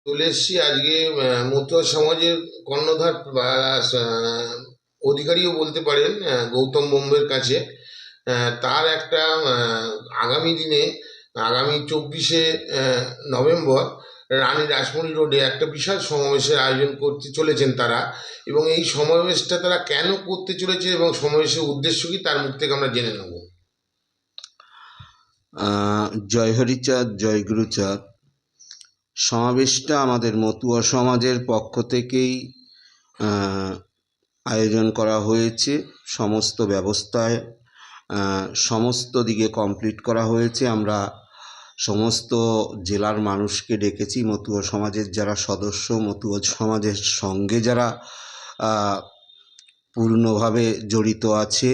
চলে এসছি আজকে মতুয়া সমাজের কর্ণধার বা অধিকারীও বলতে পারেন গৌতম বোম্বের কাছে। তার একটা আগামী দিনে, আগামী 24শে নভেম্বর রানী রাসমণি রোডে একটা বিশাল সমাবেশের আয়োজন করতে চলেছেন তারা। এবং এই সমাবেশটা তারা কেন করতে চলেছে এবং সমাবেশের উদ্দেশ্য কি, তার মুখ থেকে আমরা জেনে নেব। জয় হরিচাঁদ, জয় গুরুচাঁদ। সমাবেশটা আমাদের মতুয়া সমাজের পক্ষ থেকেই আয়োজন করা হয়েছে। সমস্ত ব্যবস্থায় সমস্ত দিকে কমপ্লিট করা হয়েছে। আমরা সমস্ত জেলার মানুষকে ডেকেছি, মতুয়া সমাজের যারা সদস্য, মতুয়া সমাজের সঙ্গে যারা পূর্ণভাবে জড়িত আছে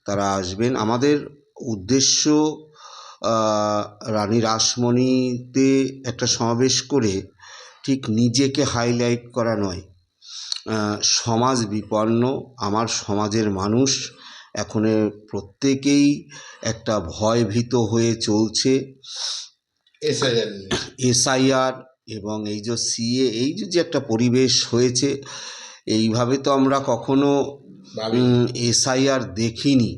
তারা আসবেন। আমাদের উদ্দেশ্য রানী রাসমণিতে একটা সমাবেশ করে ঠিক নিজেকে হাইলাইট করা নয়। সমাজ বিপন্ন, আমার সমাজের মানুষ এখন প্রত্যেকেই একটা ভয়ভীত হয়ে চলছে। এসআইআর এবং এই যে সিএ, এই যে একটা পরিবেশ হয়েছে, এইভাবে তো আমরা কখনো এসআইআর দেখিনি।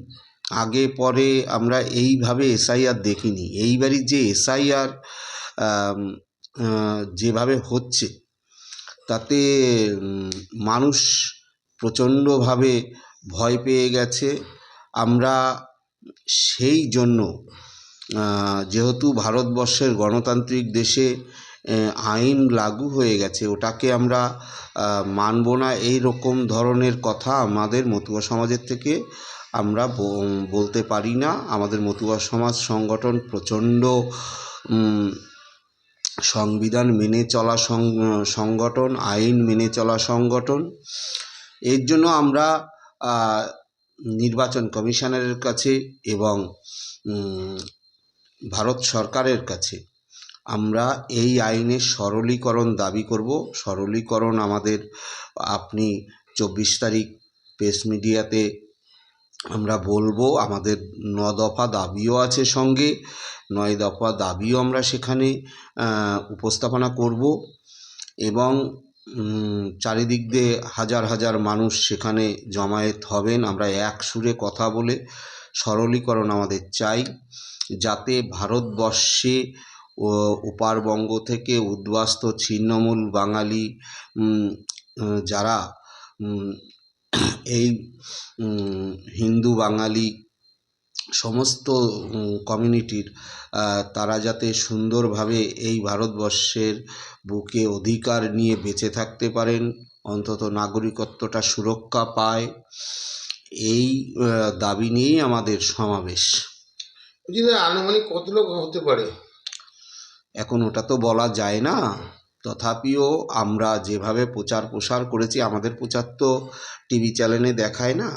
আগে পরে আমরা এইভাবে এসআইআর দেখিনি। এইবারই যে এসআইআর যেভাবে হচ্ছে তাতে মানুষ প্রচণ্ডভাবে ভয় পেয়ে গেছে। আমরা সেই জন্য, যেহেতু ভারতবর্ষের গণতান্ত্রিক দেশে আইন লাগু হয়ে গেছে, ওটাকে আমরা মানব না, এই রকম ধরনের কথা আমাদের মতুয়া সমাজের থেকে আমরা বলতে পারি না। আমাদের মতুয়া সমাজ সংগঠন প্রচণ্ড সংবিধান মেনে চলা সংগঠন, আইন মেনে চলা সংগঠন। এর জন্য আমরা নির্বাচন কমিশনারের কাছে এবং ভারত সরকারের কাছে আমরা এই আইনের সরলীকরণ দাবি করব। সরলীকরণ আমাদের, আপনি 24 তারিখ প্রেস মিডিয়াতে আমরা বলবো। আমাদের 9 দফা দাবিও আছে সঙ্গে, 9 দফা দাবিও আমরা সেখানে উপস্থাপনা করব এবং চারিদিক দিয়ে হাজার হাজার মানুষ সেখানে জমায়েত হবেন। আমরা এক সুরে কথা বলে সরলীকরণ আমাদের চাই, যাতে ভারতবর্ষে ও ওপারবঙ্গ থেকে উদ্বাস্তু ছিন্নমূল বাঙালি যারা এই হিন্দু বাঙালি সমস্ত কমিউনিটির, তারা যাতে সুন্দরভাবে এই ভারতবর্ষের বুকে অধিকার নিয়ে বেঁচে থাকতে পারেন, অন্তত নাগরিকত্বটা সুরক্ষা পায়, এই দাবি নিয়েই আমাদের সমাবেশ। আনুমানিক কত লোক হতে পারে এখন ওটা তো বলা যায় না। তথাপিও আমরা যেভাবে প্রচার প্রসার করেছি, আমাদের প্রচার তো টিভি চ্যানেলে দেখায় না,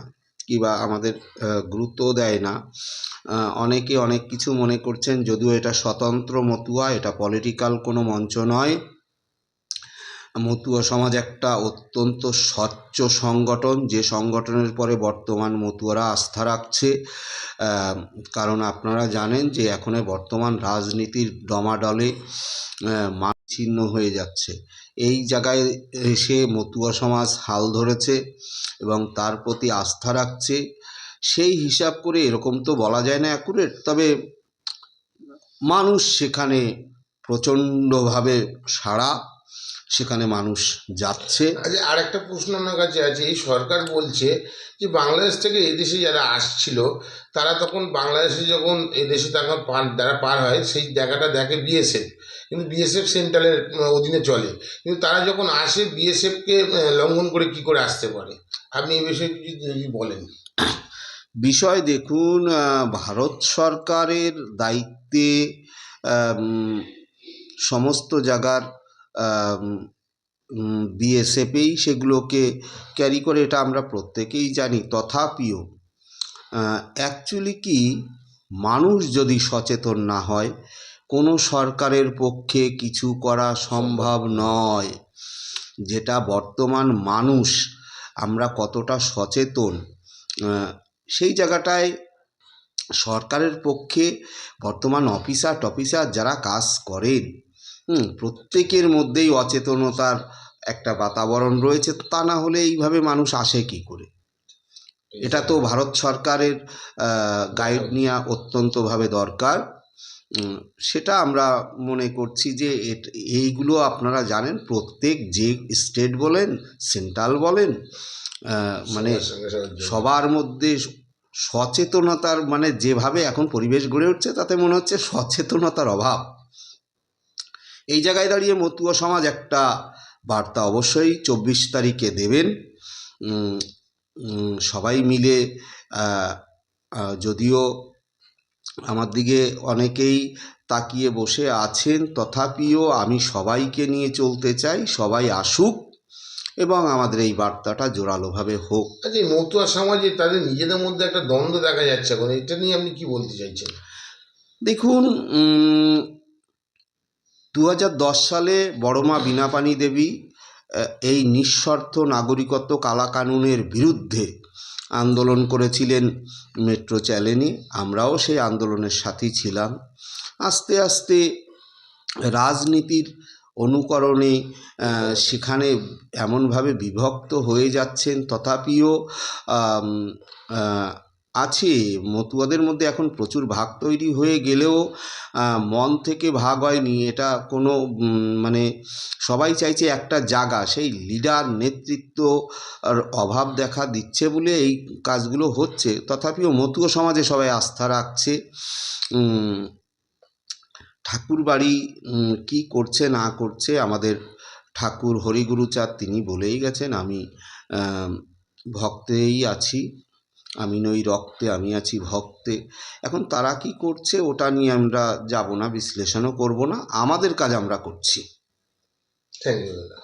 কিংবা আমাদের গুরুত্বও দেয় না। অনেকে অনেক কিছু মনে করছেন, যদিও এটা স্বতন্ত্র মতুয়া, এটা পলিটিক্যাল কোনো মঞ্চ নয়। মতুয়া সমাজ একটা অত্যন্ত স্বচ্ছ সংগঠন, যে সংগঠনের পরে বর্তমান মতুয়ারা আস্থা রাখছে। কারণ আপনারা জানেন যে এখন বর্তমান রাজনীতির ডমাডলে ছিন্ন হয়ে যাচ্ছে। এই জায়গায় এসে মতুয়া সমাজ হাল ধরেছে এবং তার প্রতি আস্থা রাখছে। সেই হিসাব করে এরকম তো বলা যায় না অ্যাকুরেট, তবে মানুষ সেখানে প্রচণ্ডভাবে সাড়া, সেখানে মানুষ যাচ্ছে। আচ্ছা, আর একটা প্রশ্ন আমার কাছে আছে। এই সরকার বলছে যে বাংলাদেশ থেকে এদেশে যারা আসছিল, তারা তখন বাংলাদেশে যখন এদেশে তখন যারা পার হয়, সেই জায়গাটা দেখে বিএসএফ, কিন্তু বিএসএফ সেন্ট্রালের অধীনে চলে, কিন্তু তারা যখন আসে বিএসএফকে লঙ্ঘন করে কি করে আসতে পারে? আপনি এই বিষয়ে কিছু যদি বলেন। বিষয় দেখুন, ভারত সরকারের দায়িত্বে সমস্ত জায়গার বিএসএফেই সেগুলোকে ক্যারি করে, এটা আমরা প্রত্যেকেই জানি। তথাপিও অ্যাকচুয়ালি কি, মানুষ যদি সচেতন না হয়, কোনো সরকারের পক্ষে কিছু করা সম্ভব নয়। যেটা বর্তমান মানুষ, আমরা কতটা সচেতন, সেই জায়গাটায় সরকারের পক্ষে বর্তমান অফিসার যারা কাজ করেন, প্রত্যেকের মধ্যেই অচেতনতার একটা বাতাবরণ রয়েছে, তা না হলে এইভাবে মানুষ আসে কী করে? এটা তো ভারত সরকারের গাইড নেওয়া অত্যন্তভাবে দরকার। সেটা আমরা মনে করছি যে এইগুলো আপনারা জানেন, প্রত্যেক যে স্টেট বলেন, সেন্ট্রাল বলেন, মানে সবার মধ্যে সচেতনতার, মানে যেভাবে এখন পরিবেশ গড়ে উঠছে তাতে মনে হচ্ছে সচেতনতার অভাব। এই জায়গায় দাঁড়িয়ে মতুয়া সমাজ একটা বার্তা অবশ্যই 24 তারিখে দেবেন। সবাই মিলে, যদিও আমার দিকে অনেকেই তাকিয়ে বসে আছেন, তথাপিও আমি সবাইকে নিয়ে চলতে চাই, সবাই আসুক এবং আমাদের এই বার্তাটা জোরালোভাবে হোক। আচ্ছা, এই মতুয়া সমাজে তাদের নিজেদের মধ্যে একটা দ্বন্দ্ব দেখা যাচ্ছে এখন, এটা নিয়ে আপনি কি বলতে চাইছেন? দেখুন, 2010 সালে বড়মা বীণাপাণি দেবী এই নিঃশর্ত নাগরিকত্ব কালাকানুনের বিরুদ্ধে আন্দোলন করেছিলেন মেট্রো চ্যানেলে। আমরাও সেই আন্দোলনের সাথী ছিলাম। আস্তে আস্তে রাজনীতির অনুকরণে সেখানে এমনভাবে বিভক্ত হয়ে যাচ্ছেন, তথাপিও আছে মতুয়াদের মধ্যে এখন প্রচুর ভাগ তৈরি হয়ে গেলেও মন থেকে ভাগ হয়নি। এটা কোনো মানে সবাই চাইছে একটা জায়গা, সেই লিডার নেতৃত্ব অভাব দেখা দিচ্ছে বলে এই কাজগুলো হচ্ছে। তথাপিও মতুয়া সমাজে সবাই আস্থা রাখছে। ঠাকুর বাড়ি কী করছে না করছে, আমাদের ঠাকুর হরিগুরুচাঁদ তিনি বলেই গেছেন, আমি ভক্তেই আছি, আমি নই রক্তে, আমি আছি ভক্তে। এখন তারা কি করছে ওটা নিয়ে আমরা যাব না, বিশ্লেষণও করব না, আমাদের কাজ আমরা করছি। থ্যাংক ইউ দাদা।